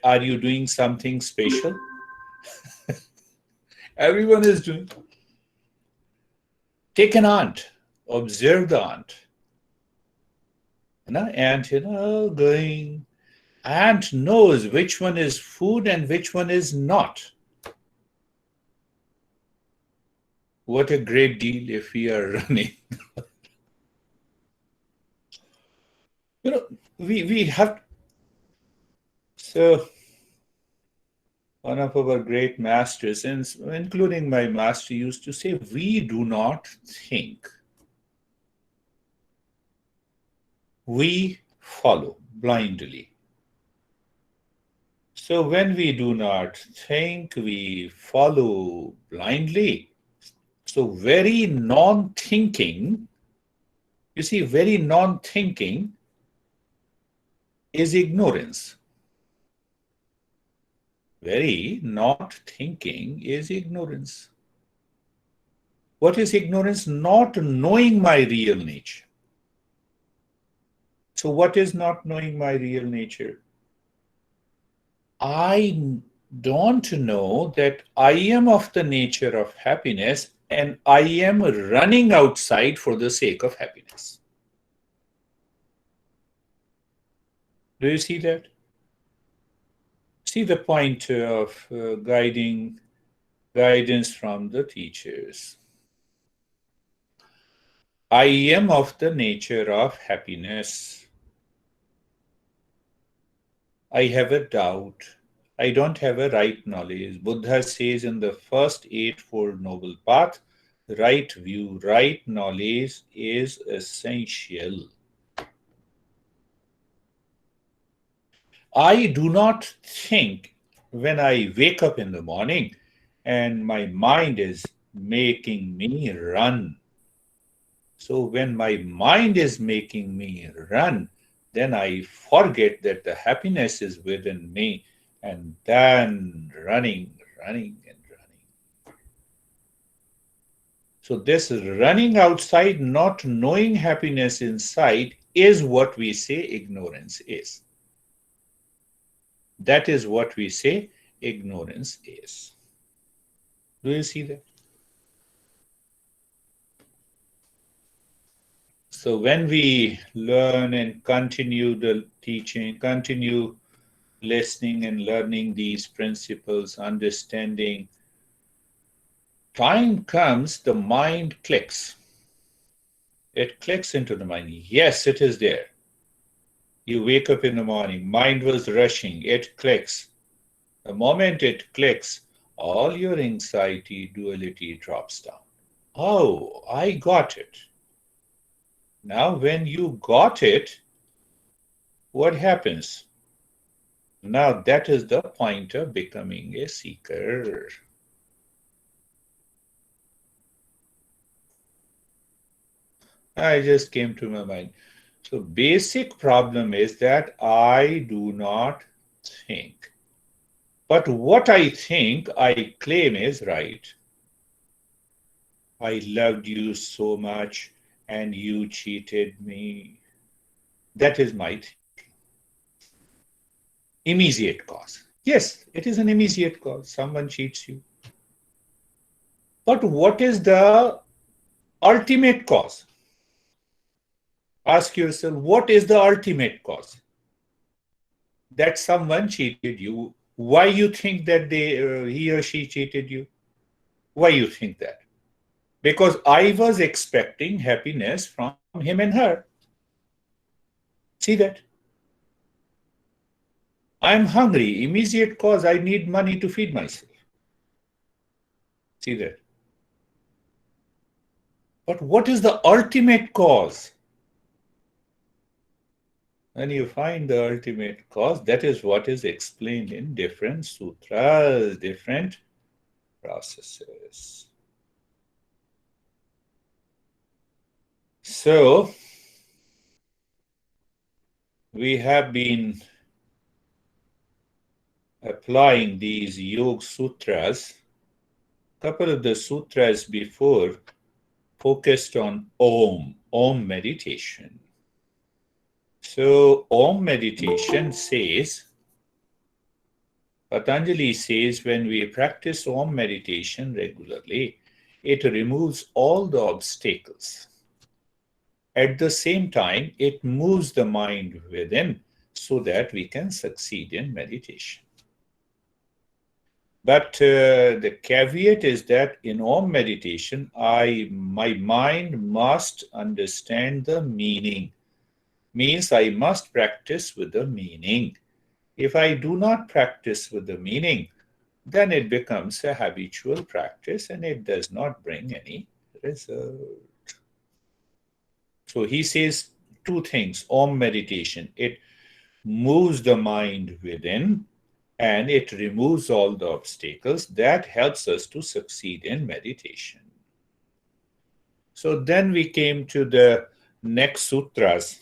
are you doing something special? Everyone is doing. Take an ant, observe the ant, ant, going. Ant knows which one is food and which one is not. What a great deal if we are running. We have. So one of our great masters, including my master, used to say, we do not think. We follow blindly. So when we do not think, we follow blindly. So very non-thinking, you see, very non-thinking is ignorance. Very not thinking is ignorance. What is ignorance? Not knowing my real nature. So what is not knowing my real nature? I don't know that I am of the nature of happiness and I am running outside for the sake of happiness. Do you see that? See the point of guidance from the teachers. I am of the nature of happiness. I have a doubt. I don't have a right knowledge. Buddha says in the first Eightfold Noble Path, right view, right knowledge is essential. I do not think when I wake up in the morning and my mind is making me run. So when my mind is making me run, then I forget that the happiness is within me, and then running. So this running outside, not knowing happiness inside, is what we say ignorance is. That is what we say ignorance is. Do you see that? So when we learn and continue the teaching, continue listening and learning these principles, understanding, time comes, the mind clicks. It clicks into the mind. Yes, it is there. You wake up in the morning, mind was rushing, it clicks. The moment it clicks, all your anxiety, duality drops down. Oh, I got it. Now, when you got it, what happens? Now, that is the point of becoming a seeker. I just came to my mind. So, basic problem is that I do not think. But what I think, I claim is right. I loved you so much and you cheated me. That is my thinking. Immediate cause. Yes, it is an immediate cause. Someone cheats you. But what is the ultimate cause? Ask yourself, what is the ultimate cause? That someone cheated you. Why you think that he or she cheated you? Why you think that? Because I was expecting happiness from him and her. See that? I'm hungry. Immediate cause, I need money to feed myself. See that? But what is the ultimate cause? When you find the ultimate cause, that is what is explained in different sutras, different processes. So, we have been applying these Yoga Sutras. A couple of the sutras before focused on Om meditation. So Om meditation says, Patanjali says when we practice Om meditation regularly, it removes all the obstacles. At the same time, it moves the mind within so that we can succeed in meditation. But the caveat is that in Om meditation, my mind must understand the meaning. Means I must practice with the meaning. If I do not practice with the meaning, then it becomes a habitual practice and it does not bring any result. So he says two things. Om meditation, it moves the mind within and it removes all the obstacles. That helps us to succeed in meditation. So then we came to the next sutras.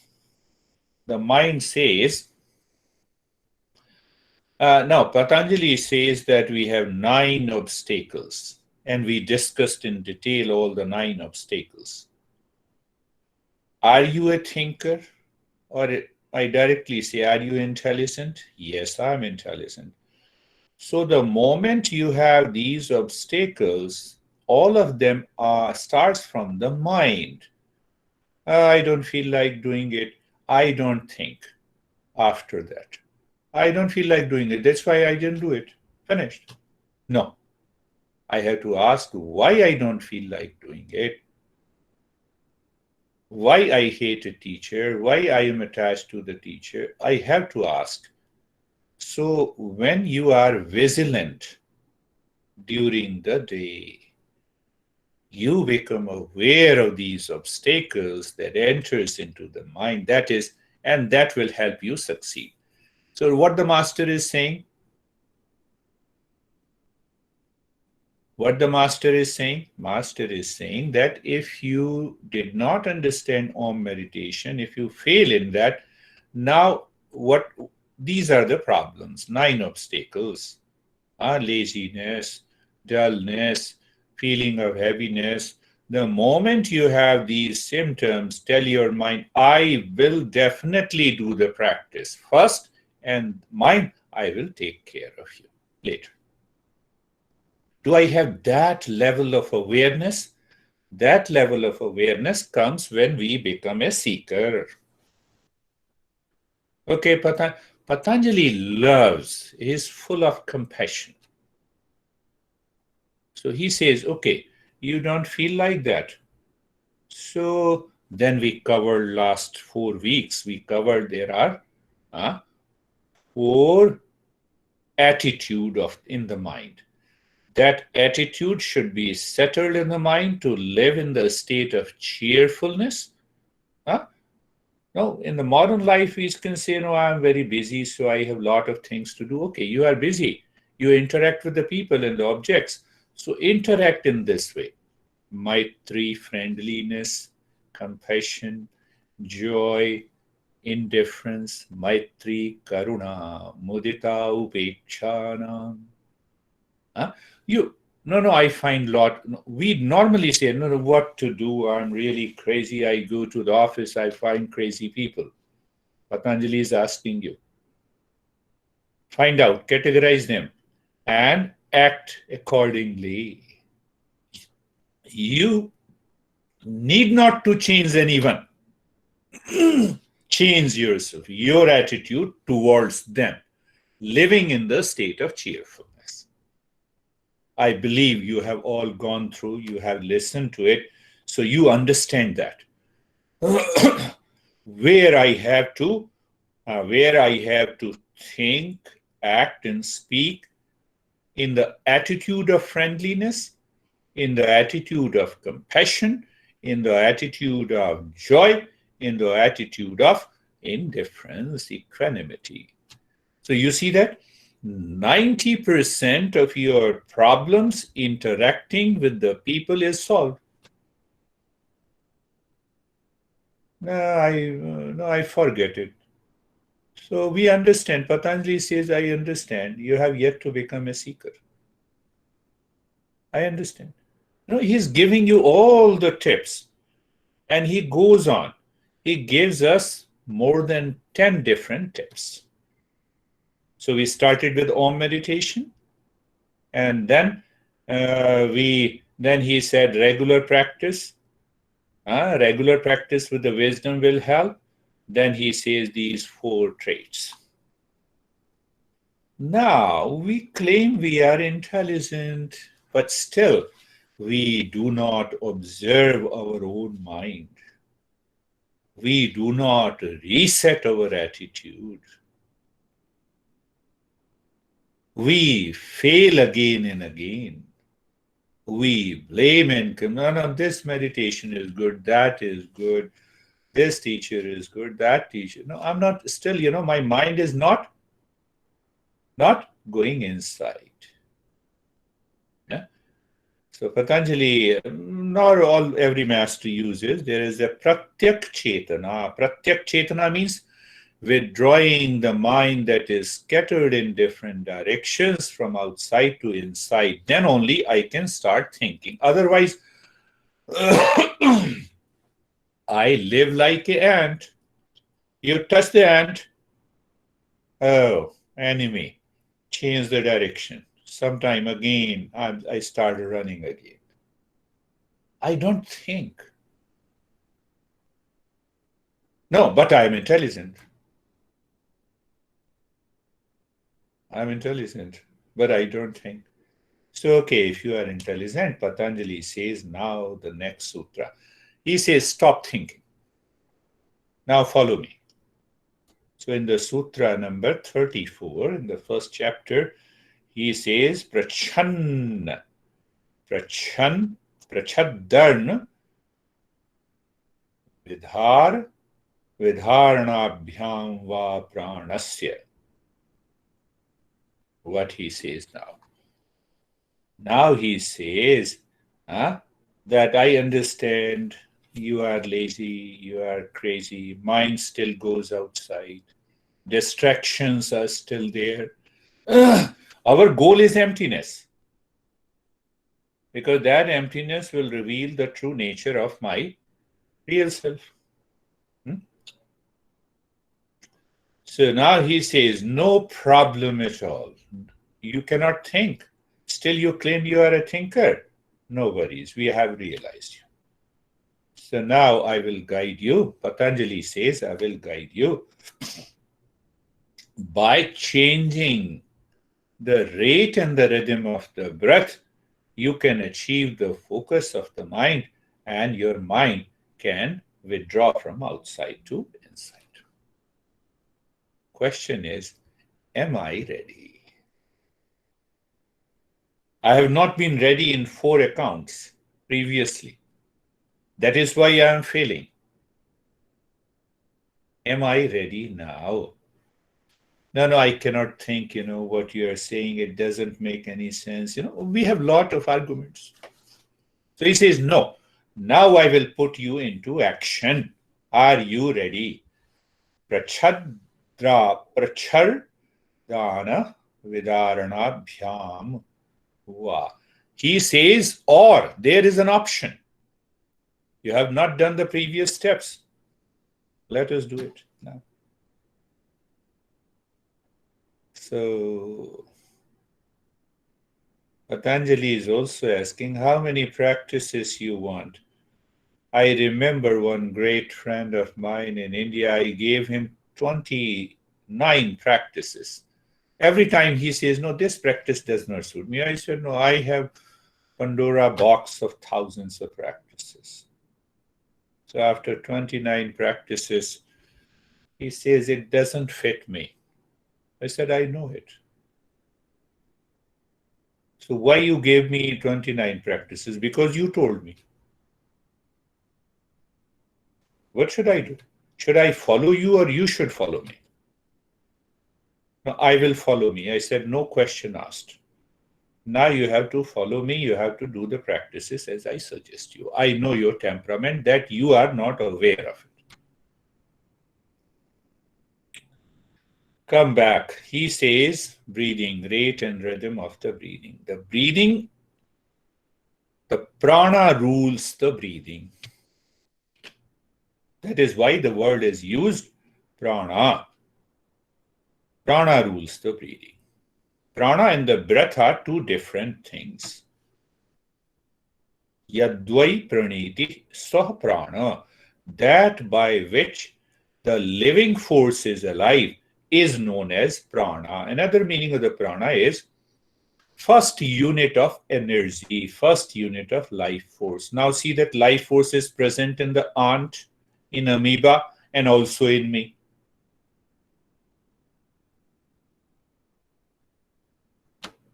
The mind says, now Patanjali says that we have 9 obstacles, and we discussed in detail all the 9 obstacles. Are you a thinker? Or I directly say, are you intelligent? Yes, I'm intelligent. So the moment you have these obstacles, all of them starts from the mind. I don't feel like doing it. I don't think after that. I don't feel like doing it. That's why I didn't do it. Finished. No. I have to ask why I don't feel like doing it. Why I hate a teacher. Why I am attached to the teacher. I have to ask. So when you are vigilant during the day, you become aware of these obstacles that enters into the mind. And that will help you succeed. So what the master is saying, master is saying that if you did not understand Om meditation, if you fail in that, now these are the problems, 9 obstacles, laziness, dullness, feeling of heaviness. The moment you have these symptoms, tell your mind, I will definitely do the practice first, and mind, I will take care of you later. Do I have that level of awareness? That level of awareness comes when we become a seeker. Okay, Patanjali loves, is full of compassion. So he says, okay, you don't feel like that. So then we covered last 4 weeks. We covered there are 4 attitude in the mind. That attitude should be settled in the mind to live in the state of cheerfulness. No, in the modern life, we can say, no, I'm very busy, so I have a lot of things to do. Okay, you are busy. You interact with the people and the objects. So interact in this way. Maitri, friendliness, compassion, joy, indifference, maitri, karuna, mudita, upekshana. I find we normally say, no, what to do? I'm really crazy. I go to the office, I find crazy people. Patanjali is asking you. Find out, categorize them, and act accordingly. You need not to change anyone. Change yourself, your attitude towards them, living in the state of cheerfulness. I believe you have all gone through, you have listened to it, so you understand that. where I have to think, act, and speak in the attitude of friendliness, in the attitude of compassion, in the attitude of joy, in the attitude of indifference, equanimity. So you see that 90% of your problems interacting with the people is solved. No, I forget it. So we understand. Patanjali says, I understand. You have yet to become a seeker. I understand. No, he's giving you all the tips. And he goes on. He gives us more than 10 different tips. So we started with Om meditation, and then he said regular practice. Regular practice with the wisdom will help. Then he says these 4 traits. Now we claim we are intelligent, but still we do not observe our own mind. We do not reset our attitude. We fail again and again. We blame and no, this meditation is good, that is good, this teacher is good, that teacher. No, I'm not still, my mind is not going inside. Yeah? So Patanjali, not every master uses, there is a pratyak chetana. Pratyak chetana means withdrawing the mind that is scattered in different directions from outside to inside. Then only I can start thinking. Otherwise, I live like an ant. You touch the ant, oh, enemy, change the direction. Sometime again, I start running again. I don't think. No, but I'm intelligent. I'm intelligent, but I don't think. So, okay, if you are intelligent, Patanjali says now the next sutra. He says, stop thinking. Now follow me. So in the sutra number 34, in the first chapter, he says, prachaddarn, vidharanabhyam va pranasya. What he says now. Now he says that I understand you are lazy, you are crazy, mind still goes outside, distractions are still there. Our goal is emptiness, because that emptiness will reveal the true nature of my real self. So now he says, no problem at all. You cannot think. Still you claim you are a thinker. No worries, we have realized you. So now I will guide you. Patanjali says, I will guide you by changing the rate and the rhythm of the breath. You can achieve the focus of the mind, and your mind can withdraw from outside to inside. Question is, am I ready? I have not been ready in 4 accounts previously. That is why I am failing. Am I ready now? No, I cannot think, what you are saying. It doesn't make any sense. We have a lot of arguments. So he says, no, now I will put you into action. Are you ready? Prachardana vidaranabhyam va. He says, or there is an option. You have not done the previous steps. Let us do it now. So Patanjali is also asking how many practices you want. I remember one great friend of mine in India, I gave him 29 practices. Every time he says, no, this practice does not suit me. I said, no, I have Pandora box of thousands of practices. So after 29 practices, he says, it doesn't fit me. I said, I know it. So why you gave me 29 practices? Because you told me. What should I do? Should I follow you or you should follow me? No, I will follow me. I said, no question asked. Now you have to follow me. You have to do the practices as I suggest you. I know your temperament, that you are not aware of it. Come back. He says, breathing, rate and rhythm of the breathing. The breathing, the prana rules the breathing. That is why the word is used, prana. Prana rules the breathing. Prana and the breath are two different things. Yadvai praniti sah prana, that by which the living force is alive, is known as prana. Another meaning of the prana is first unit of energy, first unit of life force. Now see that life force is present in the ant, in amoeba, and also in me.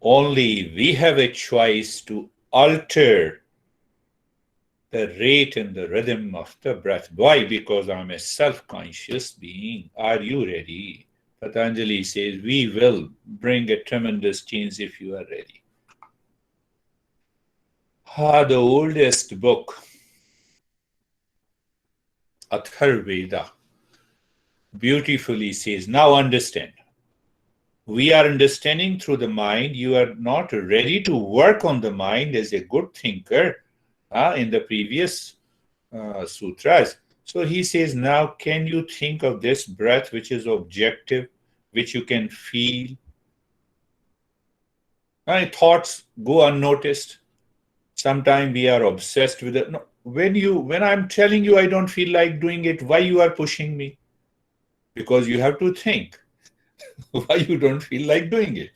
Only we have a choice to alter the rate and the rhythm of the breath. Why? Because I'm a self-conscious being. Are you ready? Patanjali says, we will bring a tremendous change if you are ready. The oldest book, Atharveda, beautifully says, now understand. We are understanding through the mind. You are not ready to work on the mind as a good thinker in the previous sutras. So he says, now can you think of this breath which is objective, which you can feel? Thoughts go unnoticed. Sometimes we are obsessed with it. No, when I'm telling you I don't feel like doing it, why you are pushing me? Because you have to think why you don't feel like doing it.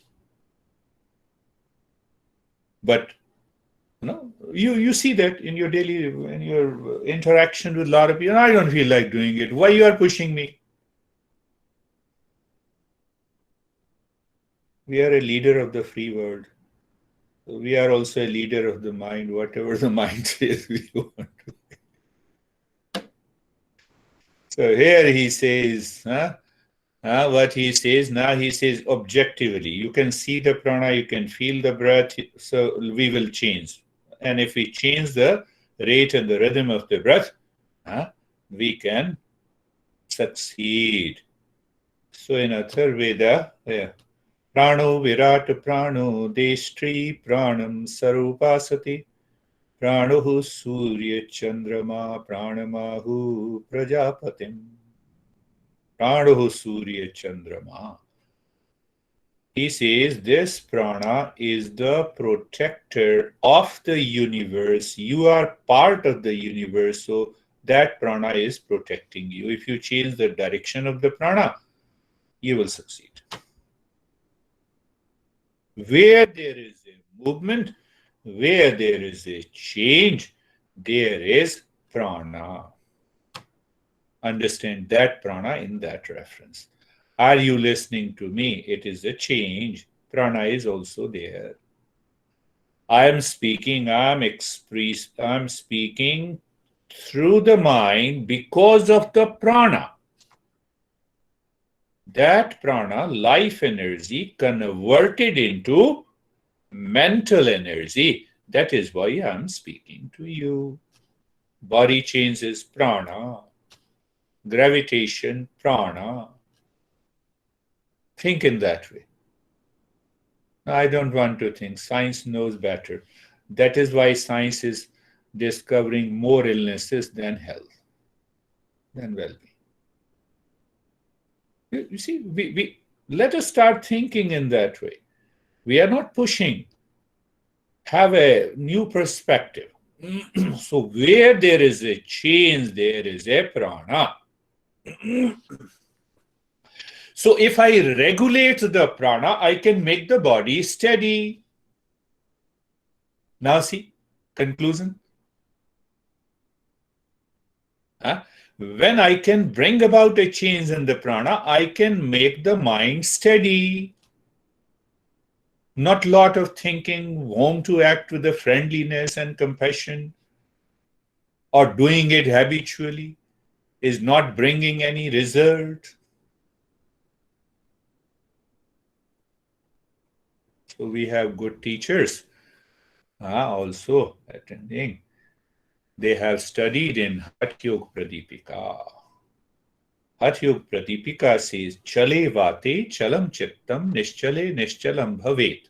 But you see that in your interaction with a lot of people. I don't feel like doing it. Why you are pushing me? We are a leader of the free world. We are also a leader of the mind. Whatever the mind says, we want to. So here he says, what he says now. He says objectively, you can see the prana, you can feel the breath. So we will change, and if we change the rate and the rhythm of the breath, we can succeed. So in Atharveda, prano virat prano deshtri pranam sarupasati pranohu surya chandrama pranamahu prajapatim. Pranohu surya chandrama. He says this prana is the protector of the universe. You are part of the universe, so that prana is protecting you. If you change the direction of the prana, you will succeed. Where there is a movement, where there is a change, there is prana. Understand that prana in that reference. Are you listening to me? It is a change. Prana is also there. I am speaking, I'm speaking through the mind because of the prana. That prana, life energy, converted into mental energy. That is why I'm speaking to you. Body changes, prana. Gravitation, prana. Think in that way. I don't want to think. Science knows better. That is why science is discovering more illnesses than health, than well-being. You see, we let us start thinking in that way. We are not pushing. Have a new perspective. So where there is a change, there is a prana. So if I regulate the prana, I can make the body steady. Now see, conclusion. When I can bring about a change in the prana, I can make the mind steady. Not lot of thinking, home to act with the friendliness and compassion, or doing it habitually is not bringing any result. So we have good teachers also attending. They have studied in Hatha Yoga Pradipika. Hatha Yoga Pradipika says, Chale vate chalam chittam nischale nischalam bhavet.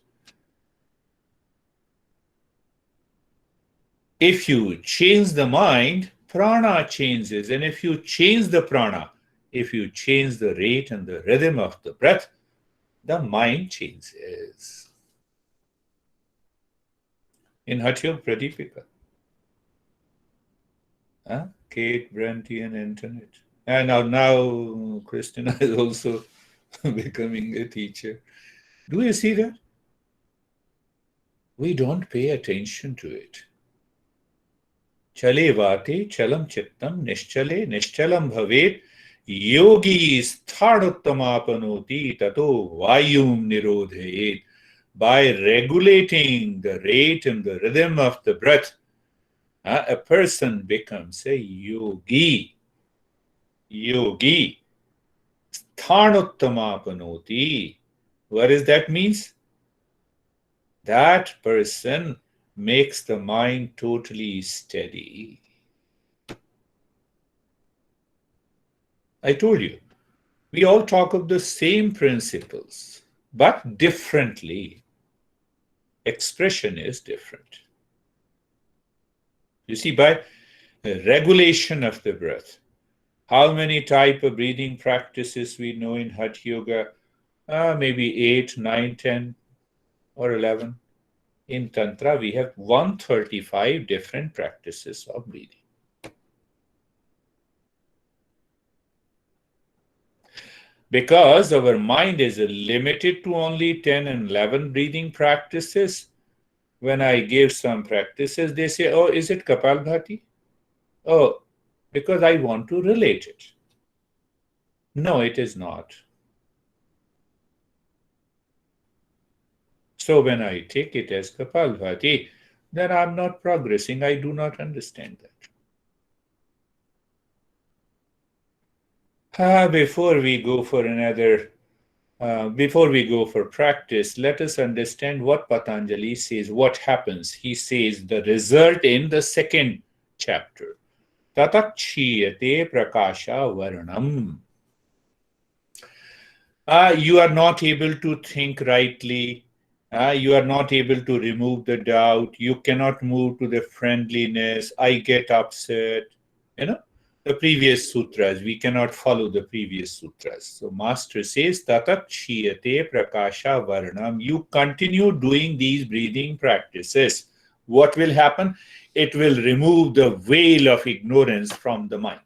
If you change the mind, prana changes. And if you change the prana, if you change the rate and the rhythm of the breath, The mind changes. In Hatha Yoga, Pradipika. Kate, Brenty, and Antoinette. And now Christina is also becoming a teacher. Do you see that? We don't pay attention to it. Chale vate chalam chittam nischale nischchalam bhavet yogi sthanuttamapanoti tato vayum nirodhayet. By regulating the rate and the rhythm of the breath, a person becomes a yogi. Yogi. Sthanuttamapanoti. What does that mean? That person makes the mind totally steady. I told you, we all talk of the same principles, but differently. Expression is different. You see, by regulation of the breath, how many type of breathing practices we know in Hatha Yoga? Maybe 8, 9, 10, or 11. In Tantra, we have 135 different practices of breathing. Because our mind is limited to only 10 and 11 breathing practices, when I give some practices, they say, oh, is it Kapalbhati? Oh, because I want to relate it. No, it is not. So when I take it as Kapalbhati, then I'm not progressing. I do not understand that. Before we go for practice, let us understand what Patanjali says, what happens. He says the result in the second chapter. Tatakshiyate prakasha varnam. You are not able to think rightly. You are not able to remove the doubt. You cannot move to the friendliness. I get upset. The previous sutras. We cannot follow the previous sutras. So Master says, Tatakshiyate prakasha varnam. You continue doing these breathing practices. What will happen? It will remove the veil of ignorance from the mind.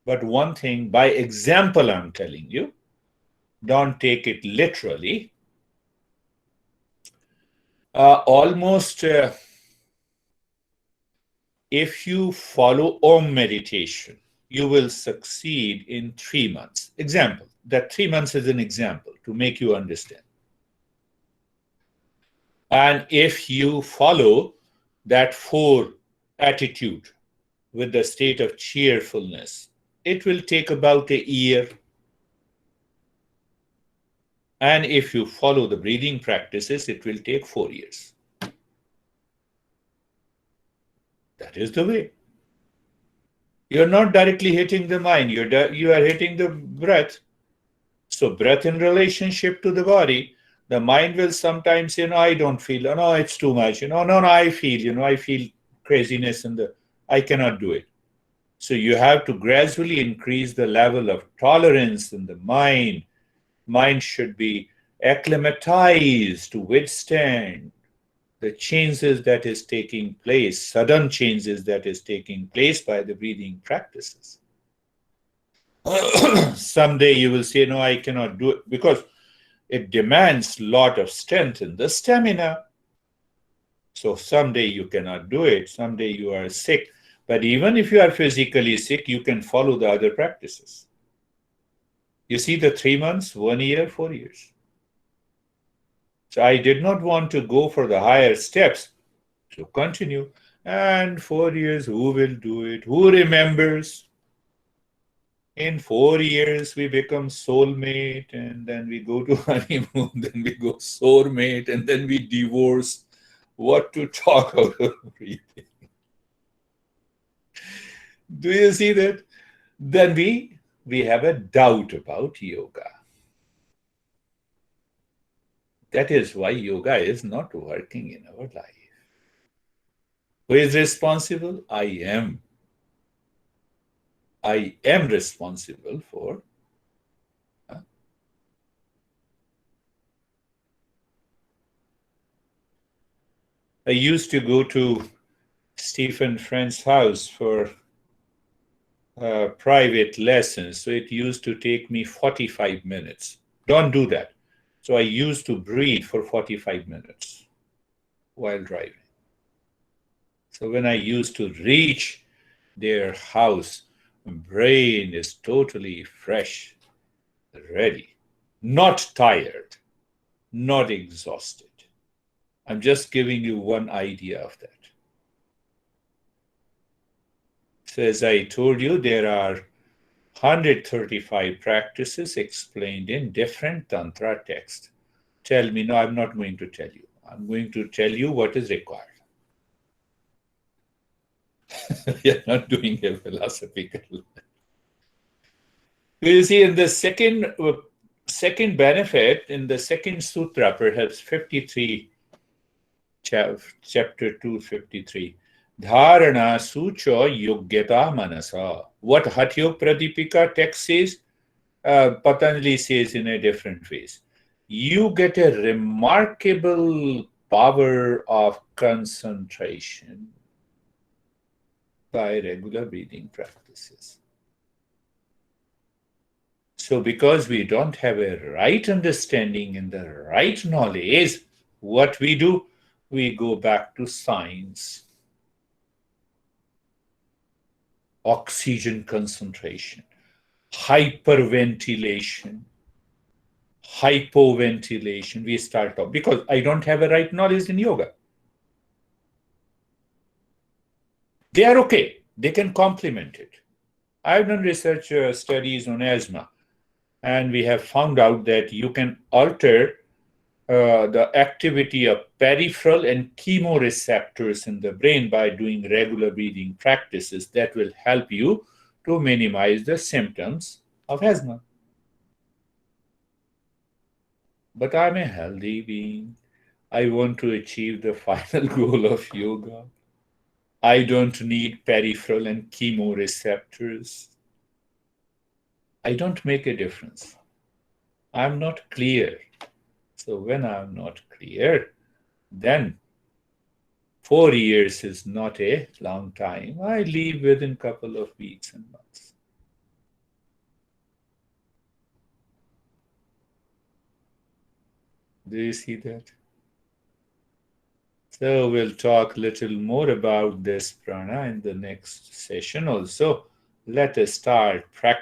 But one thing, by example, I'm telling you, don't take it literally. If you follow Om meditation, you will succeed in 3 months. Example. That 3 months is an example to make you understand. And if you follow that 4 attitude with the state of cheerfulness, it will take about a year. And if you follow the breathing practices, it will take 4 years. That is the way. You're not directly hitting the mind. You are hitting the breath. So breath in relationship to the body, the mind will sometimes say, no, I don't feel, no, it's too much. No, I feel craziness I cannot do it. So you have to gradually increase the level of tolerance in the mind. Mind should be acclimatized to withstand the changes that is taking place, sudden changes that is taking place by the breathing practices. Someday you will say, no, I cannot do it, because it demands a lot of strength in the stamina. So someday you cannot do it, someday you are sick. But even if you are physically sick, you can follow the other practices. You see the 3 months, 1 year, 4 years. So I did not want to go for the higher steps. So continue. And 4 years, who will do it? Who remembers? In 4 years, we become soulmate, and then we go to honeymoon, then we go soulmate, and then we divorce. What to talk about breathing? Do you see that? Then we have a doubt about yoga. That is why yoga is not working in our life. Who is responsible? I am. I am responsible for I used to go to Stephen Friend's house for private lessons. So it used to take me 45 minutes. Don't do that. So I used to breathe for 45 minutes while driving. So when I used to reach their house, my brain is totally fresh, ready, not tired, not exhausted. I'm just giving you one idea of that. So as I told you, there are 135 practices explained in different Tantra texts. Tell me, no, I'm not going to tell you. I'm going to tell you what is required. We are not doing a philosophical. You see, in the second benefit, in the second sutra, perhaps 53, chapter 253, Dharana Sucho Yogyata Manasa. What Hatyo Pradipika text says, Patanjali says in a different phrase. You get a remarkable power of concentration by regular breathing practices. So because we don't have a right understanding and the right knowledge, what we do, we go back to science. Oxygen concentration, hyperventilation, hypoventilation. We start off because I don't have a right knowledge in yoga. They are okay. They can complement it. I've done research studies on asthma, and we have found out that you can alter the activity of peripheral and chemoreceptors in the brain by doing regular breathing practices that will help you to minimize the symptoms of asthma. But I'm a healthy being. I want to achieve the final goal of yoga. I don't need peripheral and chemoreceptors. I don't make a difference. I'm not clear. So when I'm not clear, then 4 years is not a long time. I leave within a couple of weeks and months. Do you see that? So we'll talk a little more about this prana in the next session also. Let us start practicing.